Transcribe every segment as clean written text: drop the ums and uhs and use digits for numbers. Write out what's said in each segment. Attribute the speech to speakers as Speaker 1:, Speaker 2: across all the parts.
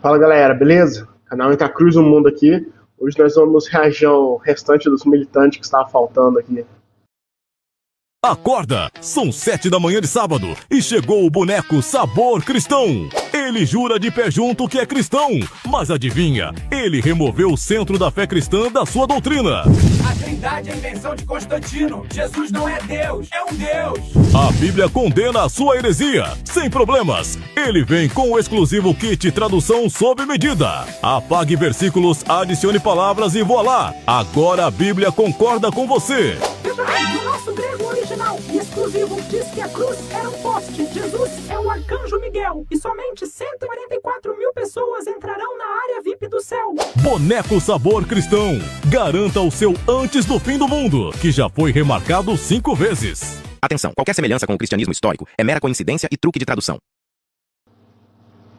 Speaker 1: Fala galera, beleza? Canal Cruz no Mundo aqui. Hoje nós vamos reagir ao restante dos militantes que estava faltando aqui.
Speaker 2: Acorda! São 7 da manhã de sábado e chegou o boneco Sabor Cristão. Ele jura de pé junto que é cristão, mas adivinha, ele removeu o centro da fé cristã da sua doutrina.
Speaker 3: A Trindade é a invenção de Constantino. Jesus não é Deus, é um Deus.
Speaker 2: A Bíblia condena a sua heresia, sem problemas. Ele vem com o exclusivo kit tradução sob medida. Apague versículos, adicione palavras e voilá! Agora a Bíblia concorda com você.
Speaker 4: No nosso grego original e exclusivo diz que a cruz era um poste, Jesus é o arcanjo Miguel e somente 144 mil pessoas entrarão na área VIP do céu.
Speaker 2: Boneco Sabor Cristão. Garanta o seu antes do fim do mundo, que já foi remarcado 5 vezes.
Speaker 5: Atenção, qualquer semelhança com o cristianismo histórico é mera coincidência e truque de tradução.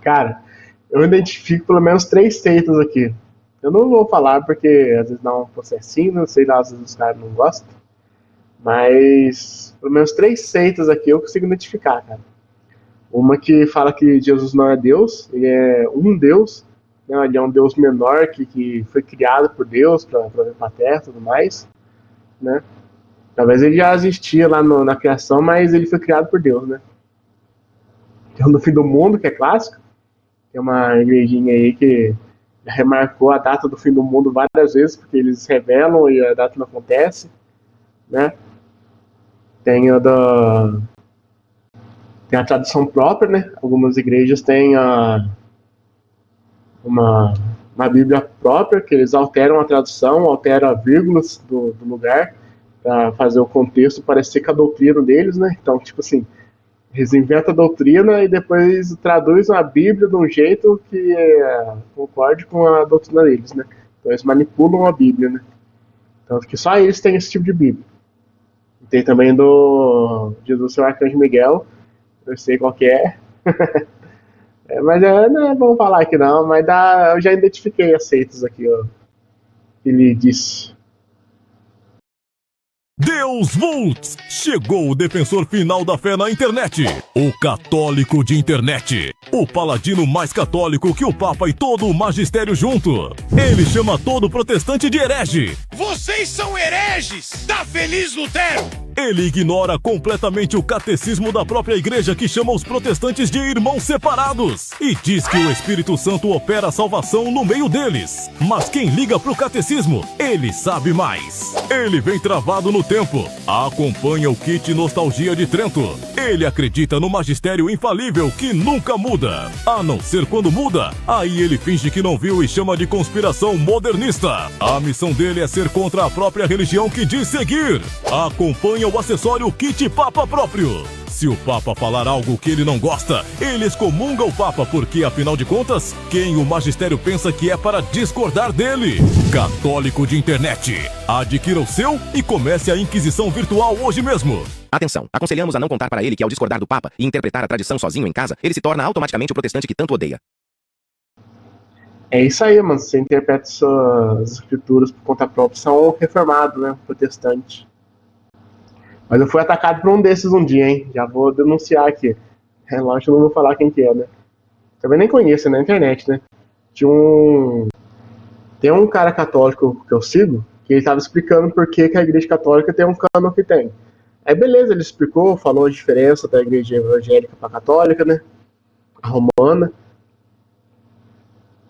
Speaker 1: Cara, eu identifico pelo menos 3 seitas aqui. Eu não vou falar porque às vezes dá um processinho, não sei lá, às vezes os caras não gostam. Mas pelo menos 3 seitas aqui eu consigo identificar, cara. Uma que fala que Jesus não é Deus, ele é um Deus, né? Ele é um Deus menor que foi criado por Deus para vir para a Terra e tudo mais, né? Talvez ele já existia lá na criação, mas ele foi criado por Deus, né? Tem o No Fim do Mundo, que é clássico, tem uma igrejinha aí que remarcou a data do fim do mundo várias vezes, porque eles revelam e a data não acontece, né? Tem a tradução própria, né? Algumas igrejas têm uma Bíblia própria, que eles alteram a tradução, alteram vírgulas do lugar, para fazer o contexto parecer com a doutrina deles, né? Então, tipo assim, eles inventam a doutrina e depois traduzem a Bíblia de um jeito que concorde com a doutrina deles, né? Então eles manipulam a Bíblia, né? Tanto que só eles têm esse tipo de Bíblia. Tem também do Jesus, seu arcanjo Miguel, eu sei qual que é. Mas não é bom falar aqui não, mas eu já identifiquei as seitas aqui, ó. Ele disse.
Speaker 2: Deus Volts! Chegou o defensor final da fé na internet. O católico de internet. O paladino mais católico que o Papa e todo o magistério junto. Ele chama todo protestante de herege.
Speaker 6: Vocês são hereges! Tá feliz, Lutero?
Speaker 2: Ele ignora completamente o catecismo da própria igreja, que chama os protestantes de irmãos separados, e diz que o Espírito Santo opera a salvação no meio deles. Mas quem liga pro catecismo, ele sabe mais. Ele vem travado no tempo, acompanha o kit Nostalgia de Trento. Ele acredita no magistério infalível que nunca muda. A não ser quando muda, aí ele finge que não viu e chama de conspiração modernista. A missão dele é ser contra a própria religião que diz seguir. Acompanha o acessório kit Papa próprio. Se o Papa falar algo que ele não gosta, ele excomunga o Papa, porque afinal de contas, quem o magistério pensa que é para discordar dele? Católico de internet. Adquira o seu e comece a inquisição virtual hoje mesmo.
Speaker 5: Atenção, aconselhamos a não contar para ele que ao discordar do Papa e interpretar a tradição sozinho em casa, ele se torna automaticamente o protestante que tanto odeia.
Speaker 1: É isso aí, mano. Você interpreta suas escrituras por conta própria, são reformados, né? Protestante. Mas eu fui atacado por um desses um dia, hein? Já vou denunciar aqui. Lógico que eu não vou falar quem que é, né? Também nem conheço, na internet, né? Tem um cara católico que eu sigo, que ele tava explicando por que a igreja católica tem um cânon que tem. Aí beleza, ele explicou, falou a diferença da igreja evangélica pra católica, né? A romana.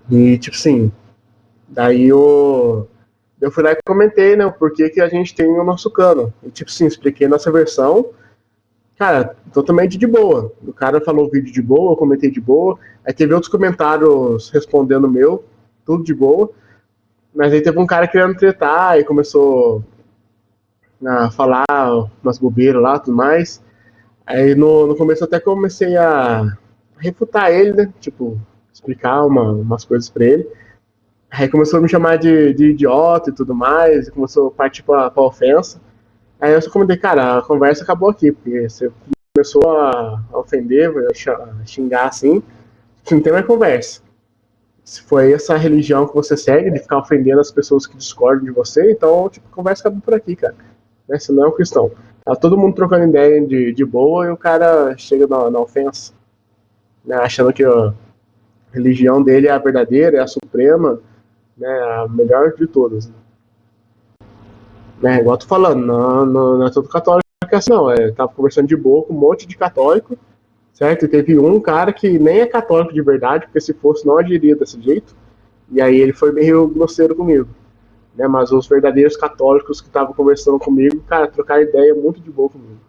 Speaker 1: E tipo assim, daí eu fui lá e comentei, né, o porquê que a gente tem o nosso cânon. E tipo assim, expliquei nossa versão, cara, totalmente de boa. O cara falou o vídeo de boa, eu comentei de boa. Aí teve outros comentários respondendo o meu, tudo de boa. Mas aí teve um cara querendo tretar e começou a falar umas bobeiras lá, tudo mais. Aí no começo até comecei a refutar ele, né, tipo, explicar umas coisas pra ele. Aí começou a me chamar de idiota e tudo mais, e começou a partir pra ofensa. Aí eu só comentei, cara, a conversa acabou aqui, porque você começou a ofender, a xingar assim, não tem mais conversa. Se foi essa religião que você segue, de ficar ofendendo as pessoas que discordam de você, então, tipo, a conversa acabou por aqui, cara. Né? Você não é um cristão. Tá todo mundo trocando ideia de boa e o cara chega na ofensa, né? Achando que religião dele é a verdadeira, é a suprema, né, a melhor de todas. Né, igual eu tô falando, não é todo católico que é assim, não. Tava conversando de boa com um monte de católico, certo? E teve um cara que nem é católico de verdade, porque se fosse não agiria desse jeito, e aí ele foi meio grosseiro comigo. Né, mas os verdadeiros católicos que estavam conversando comigo, cara, trocaram ideia muito de boa comigo.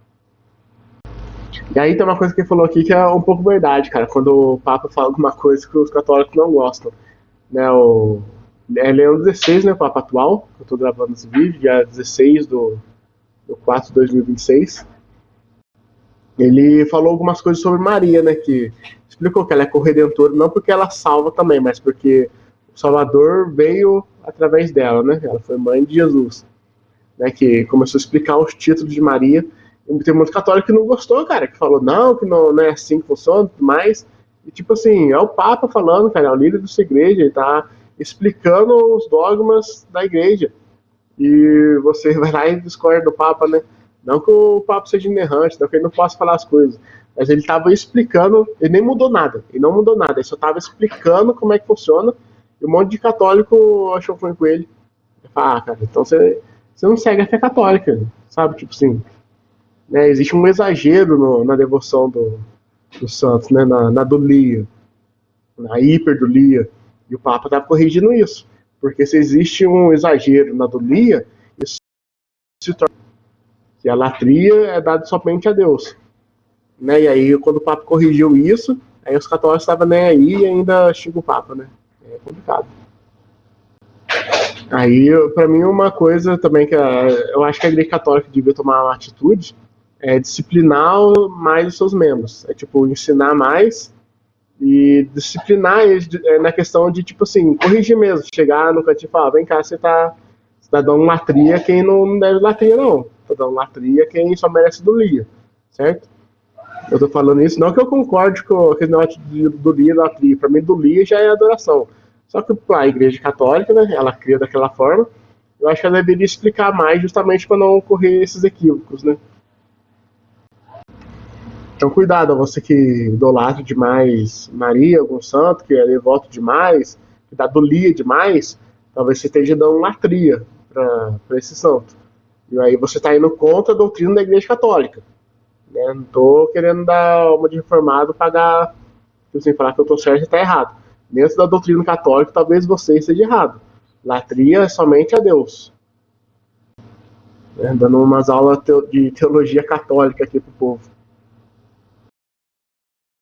Speaker 1: E aí tem uma coisa que ele falou aqui que é um pouco verdade, cara, quando o Papa fala alguma coisa que os católicos não gostam. Né, é Leão XVI, né, o Papa atual, que eu tô gravando esse vídeo, dia 16 do 4 de 2026. Ele falou algumas coisas sobre Maria, né, que explicou que ela é corredentora, não porque ela salva também, mas porque o Salvador veio através dela, né, ela foi mãe de Jesus, né, que começou a explicar os títulos de Maria. Tem muito católico que não gostou, cara, que falou que não é assim que funciona e tudo mais. E tipo assim, é o Papa falando, cara, é o líder da sua igreja, ele tá explicando os dogmas da igreja. E você vai lá e discorda do Papa, né? Não que o Papa seja inerrante, não que ele não possa falar as coisas, mas ele tava explicando, ele nem mudou nada, ele não mudou nada, ele só tava explicando como é que funciona, e um monte de católico achou ruim com ele. Eu falo, cara, então você não segue a fé católica, sabe? Tipo assim, né, existe um exagero na devoção dos santos, né, na dulia, na hiperdulia, e o Papa está corrigindo isso, porque se existe um exagero na dulia, isso se torna que a latria é dada somente a Deus, né, e aí quando o Papa corrigiu isso, aí os católicos estavam nem aí e ainda xingam o Papa, né, é complicado. Aí, para mim, uma coisa também que eu acho que a Igreja Católica devia tomar uma atitude é disciplinar mais os seus membros. É tipo, ensinar mais e disciplinar eles na questão de, tipo assim, corrigir mesmo. Chegar no cantinho e falar, vem cá, você tá dando latria quem não deve latria, não. Tá dando latria quem só merece dulia, certo? Eu tô falando isso, não que eu concorde com aquele negócio de dulia e latria. Pra mim, dulia já é adoração. Só que a Igreja Católica, né, ela cria daquela forma, eu acho que ela deveria explicar mais justamente para não ocorrer esses equívocos, né? Então, cuidado, você que idolatra demais Maria, algum santo, que é devoto demais, que dá dolia demais, talvez você esteja dando latria para esse santo. E aí você está indo contra a doutrina da Igreja Católica. Né? Não estou querendo dar uma de reformado pagar, assim, falar que eu estou certo e está errado. Dentro da doutrina católica, talvez você esteja errado. Latria é somente a Deus. Né? Dando umas aulas de teologia católica aqui pro povo.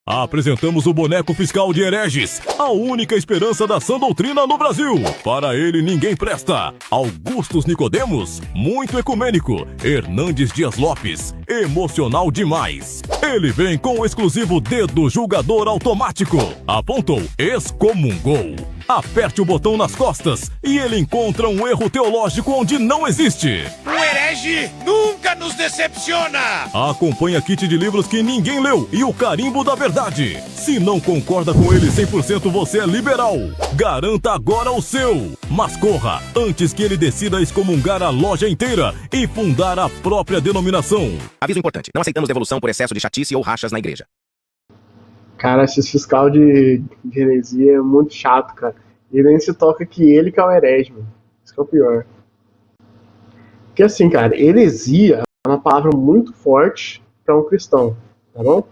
Speaker 2: Apresentamos o boneco fiscal de hereges, a única esperança da sã doutrina no Brasil. Para ele ninguém presta. Augustus Nicodemos, muito ecumênico. Hernandes Dias Lopes, emocional demais. Ele vem com o exclusivo dedo julgador automático. Apontou, excomungou. Aperte o botão nas costas e ele encontra um erro teológico onde não existe.
Speaker 6: O herege nunca nos decepciona!
Speaker 2: Acompanha kit de livros que ninguém leu e o carimbo da verdade. Se não concorda com ele 100%, você é liberal. Garanta agora o seu. Mas corra, antes que ele decida excomungar a loja inteira e fundar a própria denominação.
Speaker 5: Aviso importante, não aceitamos devolução por excesso de chatice ou rachas na igreja.
Speaker 1: Cara, esse fiscal de heresia é muito chato, cara. E nem se toca que ele que é o herege, mano. Isso que é o pior. Porque assim, cara, heresia é uma palavra muito forte para um cristão, tá bom?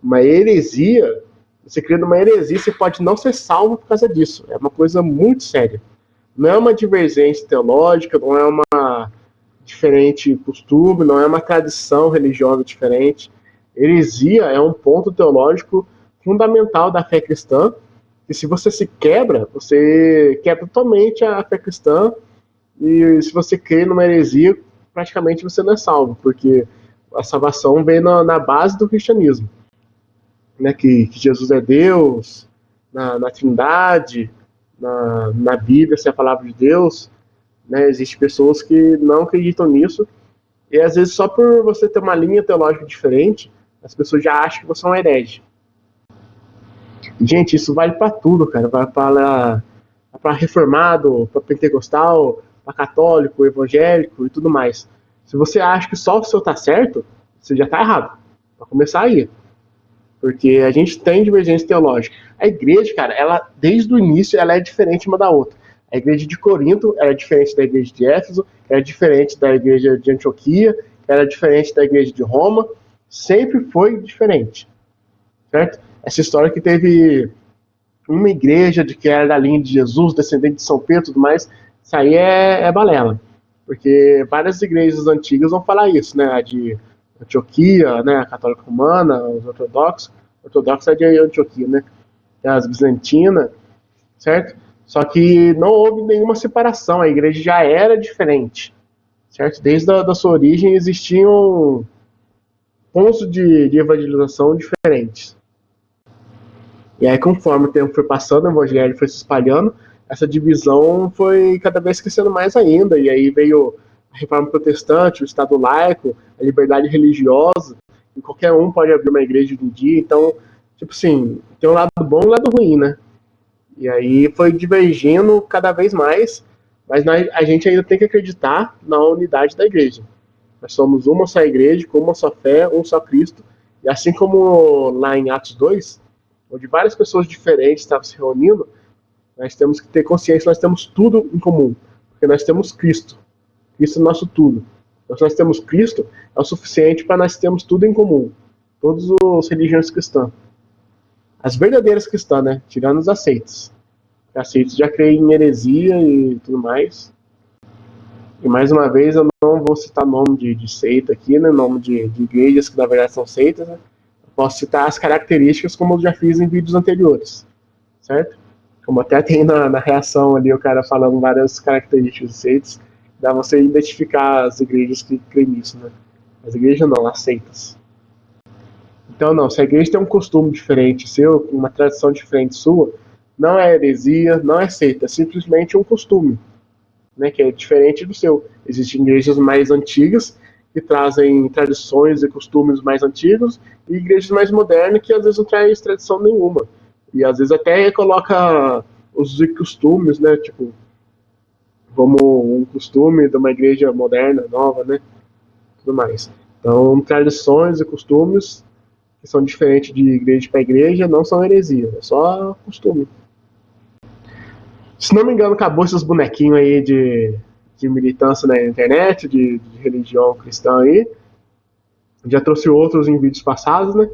Speaker 1: Uma heresia, você criando uma heresia, você pode não ser salvo por causa disso. É uma coisa muito séria. Não é uma divergência teológica, não é uma diferente costume, não é uma tradição religiosa diferente. Heresia é um ponto teológico fundamental da fé cristã, e se você se quebra, você quebra totalmente a fé cristã, e se você crê numa heresia, praticamente você não é salvo, porque a salvação vem na base do cristianismo, né, que Jesus é Deus, na Trindade, na Bíblia, se é a palavra de Deus, né, existem pessoas que não acreditam nisso, e às vezes só por você ter uma linha teológica diferente, as pessoas já acham que você é um herege. Gente, isso vale para tudo, cara. Vai para reformado, para pentecostal, para católico, evangélico e tudo mais. Se você acha que só o seu tá certo, você já tá errado. Para começar aí. Porque a gente tem divergência teológica. A igreja, cara, ela desde o início ela é diferente uma da outra. A igreja de Corinto era diferente da igreja de Éfeso, era diferente da igreja de Antioquia, era diferente da igreja de Roma, sempre foi diferente, certo? Essa história que teve uma igreja de que era da linha de Jesus, descendente de São Pedro e tudo mais, isso aí é balela, porque várias igrejas antigas vão falar isso, né? A de Antioquia, né? A católica romana, os ortodoxos é de Antioquia, né? As bizantinas, certo? Só que não houve nenhuma separação, a igreja já era diferente, certo? Desde a sua origem existiam pontos de evangelização diferentes. E aí, conforme o tempo foi passando, o evangelho foi se espalhando, essa divisão foi cada vez crescendo mais ainda, e aí veio a reforma protestante, o Estado laico, a liberdade religiosa, e qualquer um pode abrir uma igreja de um dia, então, tipo assim, tem um lado bom e um lado ruim, né? E aí foi divergindo cada vez mais, mas a gente ainda tem que acreditar na unidade da igreja. Nós somos uma só igreja, com uma só fé, um só Cristo, e assim como lá em Atos 2, onde várias pessoas diferentes estavam se reunindo, nós temos que ter consciência que nós temos tudo em comum, porque nós temos Cristo. Cristo é o nosso tudo. Então, se nós temos Cristo, é o suficiente para nós termos tudo em comum. Todas as religiões cristãs. As verdadeiras cristãs, né? Tirando os aceitos. Os aceitos já creem em heresia e tudo mais. E mais uma vez, eu não vou citar nome de seita aqui, né? Nome de igrejas que na verdade são seitas, né? Eu posso citar as características como eu já fiz em vídeos anteriores. Certo? Como até tem na reação ali o cara falando várias características de seitas, dá você identificar as igrejas que creem nisso, né? As igrejas não, as seitas. Então não, se a igreja tem um costume diferente seu, uma tradição diferente sua, não é heresia, não é seita, é simplesmente um costume, né, que é diferente do seu. Existem igrejas mais antigas que trazem tradições e costumes mais antigos, e igrejas mais modernas que às vezes não trazem tradição nenhuma. E às vezes até coloca os costumes, né, tipo, como um costume de uma igreja moderna, nova, né, tudo mais. Então, tradições e costumes que são diferentes de igreja para igreja não são heresia, é só costume. Se não me engano, acabou esses bonequinhos aí de militância na internet, de religião cristã aí. Já trouxe outros em vídeos passados, né?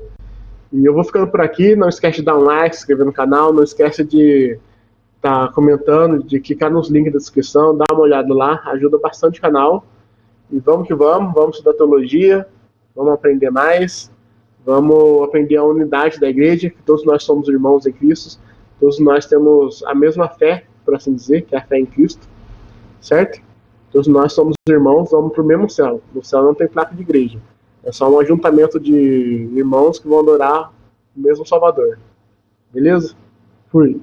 Speaker 1: E eu vou ficando por aqui. Não esquece de dar um like, se inscrever no canal. Não esquece de estar comentando, de clicar nos links da descrição, dar uma olhada lá. Ajuda bastante o canal. E vamos que vamos estudar teologia, vamos aprender mais, vamos aprender a unidade da igreja, que todos nós somos irmãos em Cristo, todos nós temos a mesma fé, por assim dizer, que é a fé em Cristo, certo? Todos nós somos irmãos, vamos para o mesmo céu. No céu não tem placa de igreja. É só um ajuntamento de irmãos que vão adorar o mesmo Salvador. Beleza? Fui.